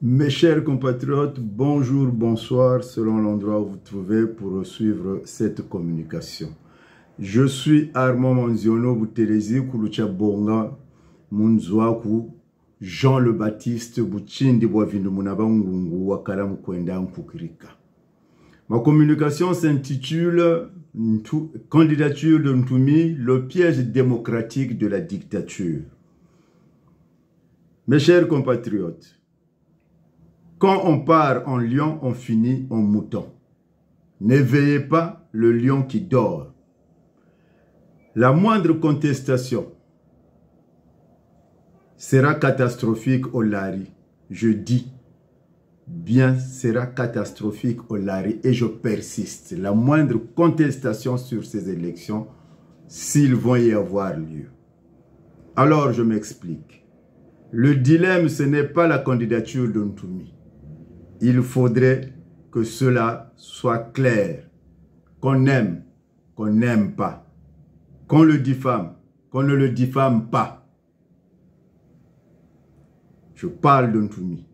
Mes chers compatriotes, bonjour, bonsoir, selon l'endroit où vous trouvez pour suivre cette communication. Je suis Armand Manziono Bouterezi Kulucha Bonga Munzwaku Jean le Baptiste Bouchindi Boavindu Munabangungu Wakala Mukwenda Nkukirika. Ma communication s'intitule Candidature de Ntoumi, le piège démocratique de la dictature. Mes chers compatriotes, quand on part en lion, on finit en mouton. N'éveillez pas le lion qui dort. La moindre contestation sera catastrophique au Lari. Je dis bien sera catastrophique au Lari et je persiste. La moindre contestation sur ces élections, s'il vont y avoir lieu. Alors je m'explique. Le dilemme, ce n'est pas la candidature de Ntoumi. Il faudrait que cela soit clair, qu'on aime, qu'on n'aime pas, qu'on le diffame, qu'on ne le diffame pas. Je parle de Ntoumi.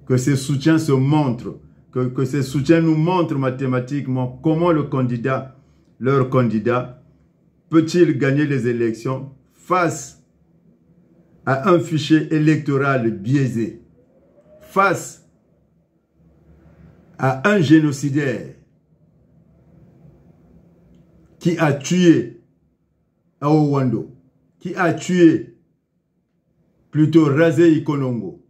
Que ces soutiens se montrent, que ces soutiens nous montrent mathématiquement comment le candidat, leur candidat, peut-il gagner les élections face à un fichier électoral biaisé, face à un génocidaire qui a tué Aowando, qui a tué plutôt Razé Ikonongo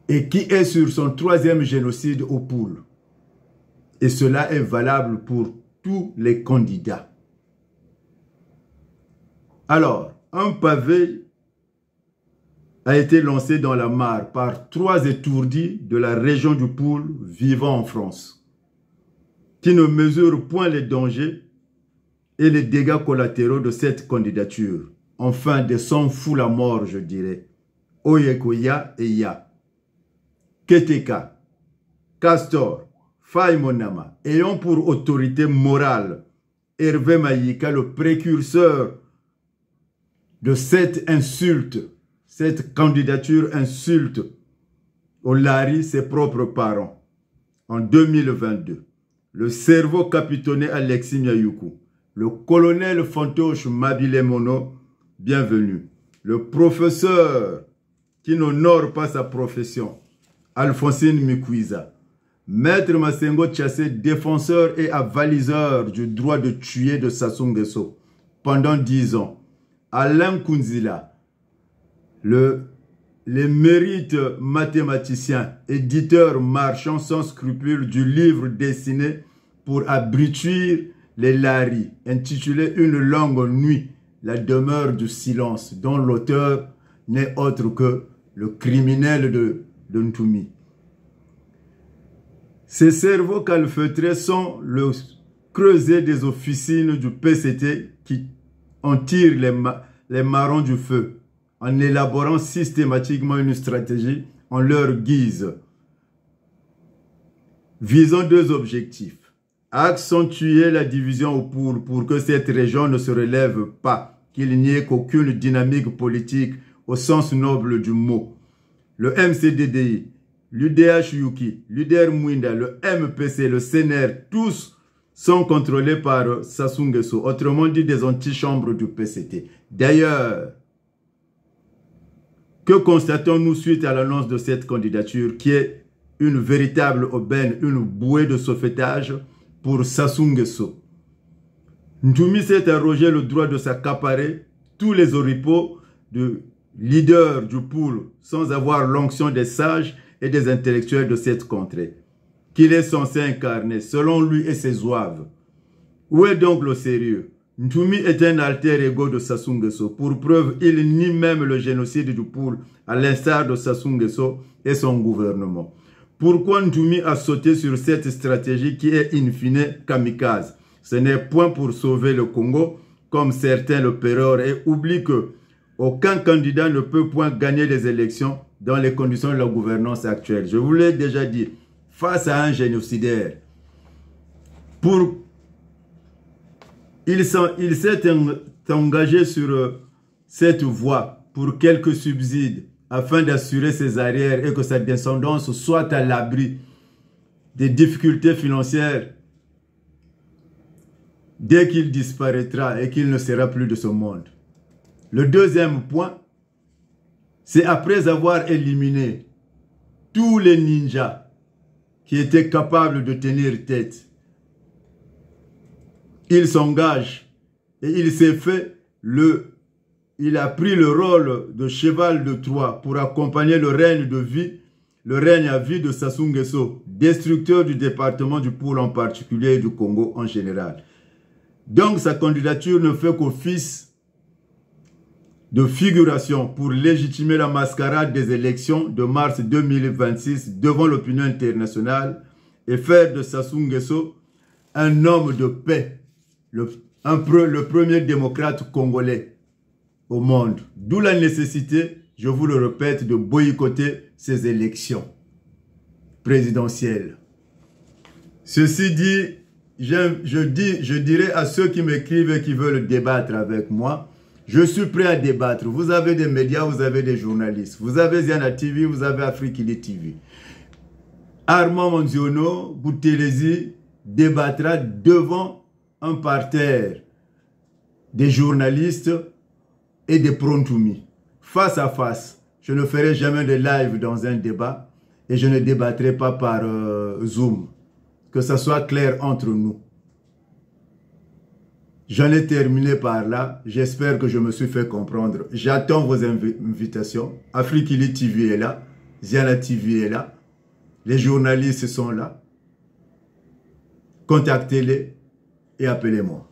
et qui est sur son troisième génocide au Poul. Et cela est valable pour tous les candidats. Alors, un pavé a été lancé dans la mare par 3 étourdis de la région du Poul vivant en France, qui ne mesurent point les dangers et les dégâts collatéraux de cette candidature. Enfin, des sans fous la mort, je dirais. Oyekoya et Ya. Keteka, Castor, Monama, ayant pour autorité morale Hervé Maïka, le précurseur de cette insulte, cette candidature insulte au Lari, ses propres parents. En 2022, le cerveau capitonné Alexis Nyayuku, le colonel Fantoche Mabile Mono, bienvenue. Le professeur qui n'honore pas sa profession, Alphonsine Mikouiza. Maître Masengo Tchassé, défenseur et avaliseur du droit de tuer de Sassou Nguesso pendant 10 ans. Alain Kounzila, les mérites mathématiciens, éditeur marchand sans scrupules du livre destiné pour abrutir les Lari, intitulé Une longue nuit, la demeure du silence, dont l'auteur n'est autre que le criminel de Ntoumi. Ces cerveaux calfeutrés sont le creuset des officines du PCT qui en tirent les marrons du feu, en élaborant systématiquement une stratégie en leur guise, visant 2 objectifs. Accentuer la division au Poul pour que cette région ne se relève pas, qu'il n'y ait qu'aucune dynamique politique au sens noble du mot. Le MCDDI, l'UDH-Yuki, l'UDR Mwinda, le MPC, le CNR, tous sont contrôlés par Sassou Nguesso, autrement dit des antichambres du PCT. D'ailleurs, que constatons-nous suite à l'annonce de cette candidature qui est une véritable aubaine, une bouée de sauvetage pour Sassou Nguesso? Ntoumi s'est arrogé le droit de s'accaparer tous les oripeaux de leader du Poul sans avoir l'onction des sages et des intellectuels de cette contrée, qu'il est censé incarner selon lui et ses zouaves. Où est donc le sérieux? Ntoumi est un alter ego de Sassou Nguesso. Pour preuve, il nie même le génocide du Poul, à l'instar de Sassou Nguesso et son gouvernement. Pourquoi Ntoumi a sauté sur cette stratégie qui est in fine kamikaze? Ce n'est point pour sauver le Congo, comme certains le pérorent, et oublie que aucun candidat ne peut point gagner les élections dans les conditions de la gouvernance actuelle. Je vous l'ai déjà dit, face à un génocidaire, il s'est engagé sur cette voie pour quelques subsides afin d'assurer ses arrières et que sa descendance soit à l'abri des difficultés financières dès qu'il disparaîtra et qu'il ne sera plus de ce monde. Le deuxième point, c'est après avoir éliminé tous les ninjas qui étaient capables de tenir tête, il s'engage et il a pris le rôle de cheval de Troie pour accompagner le règne à vie de Sassou Nguesso, destructeur du département du Poul en particulier et du Congo en général. Donc sa candidature ne fait qu'office de figuration pour légitimer la mascarade des élections de mars 2026 devant l'opinion internationale et faire de Sassou Nguesso un homme de paix, le premier démocrate congolais au monde. D'où la nécessité, je vous le répète, de boycotter ces élections présidentielles. Ceci dit, je dirais à ceux qui m'écrivent et qui veulent débattre avec moi, je suis prêt à débattre. Vous avez des médias, vous avez des journalistes. Vous avez Ziana TV, vous avez Afrikili TV. Armand Monziono, Boutelezi, débattra devant un parterre des journalistes et des Prontoumi. Face à face, je ne ferai jamais de live dans un débat et je ne débattrai pas par Zoom. Que ça soit clair entre nous. J'en ai terminé par là. J'espère que je me suis fait comprendre. J'attends vos invitations. Afrikili TV est là. Ziana TV est là. Les journalistes sont là. Contactez-les et appelez-moi.